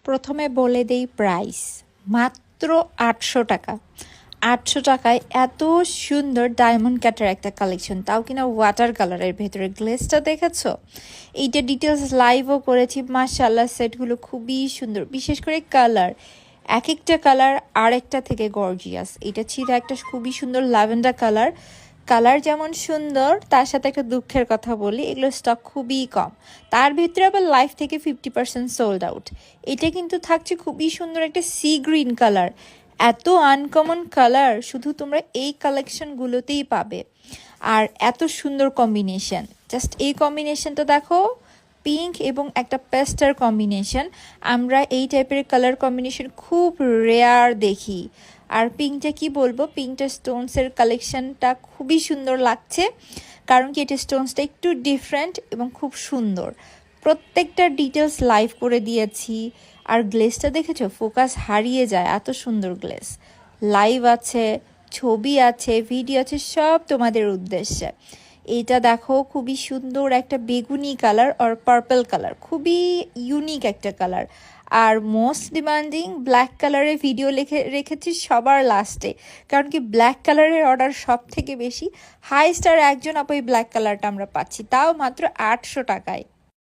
প্রথমে বলে দেই প্রাইস মাত্র ৮০০ টাকা। ৮০০ টাকায় এত সুন্দর ডায়মন্ড কাটের একটা কালেকশন, তাও কিনা ওয়াটার কালারের ভেতরে। গ্লেসটা দেখেছো? এইটা ডিটেলস লাইভও করেছি। মাশাআল্লাহ, সেটগুলো খুবই সুন্দর, বিশেষ করে কালার, এক একটা কালার আরেকটা থেকে গর্জিয়াস। এটা ছিল একটা খুবই সুন্দর ল্যাভেন্ডার কালার। কালার যেমন সুন্দর, তার সাথে একটা দুঃখের কথা বলি, এগুলো স্টক খুবই কম। তার ভিতরে আবার লাইফ থেকে 50% সোল্ড আউট। এটা কিন্তু থাকছে খুবই সুন্দর একটা সি গ্রিন কালার। এত আনকমন কালার শুধু তোমরা এই কালেকশনগুলোতেই পাবে। আর এত সুন্দর কম্বিনেশন, জাস্ট এই কম্বিনেশনটা দেখো, পিঙ্ক এবং একটা পেস্টার কম্বিনেশন। আমরা এই টাইপের কালার কম্বিনেশন খুব রেয়ার দেখি। আর পিঙ্কটা কি বলবো, পিঙ্কটা স্টোনসের কালেকশনটা খুবই সুন্দর লাগছে, কারণ কি এটা স্টোনসটা একটু ডিফারেন্ট এবং খুব সুন্দর। প্রত্যেকটা ডিটেলস লাইভ করে দিয়েছি। আর গ্লেসটা দেখেছো, ফোকাস হারিয়ে যায়, এত সুন্দর গ্লেস। লাইভ আছে, ছবি আছে, ভিডিও আছে, সব তোমাদের উদ্দেশ্যে। এটা দেখো, খুবই সুন্দর একটা বেগুনি কালার আর পার্পল কালার, খুবই ইউনিক একটা কালার। আর মোস্ট ডিমান্ডিং ব্ল্যাক কালারের ভিডিও রেখেছি সবার লাস্টে, কারণ কি ব্ল্যাক কালারের অর্ডার সব থেকে বেশি। হাইস্ট আর একজন আপু এই ব্ল্যাক কালারটা আমরা পাচ্ছি, তাও মাত্র ৮০০ টাকায়।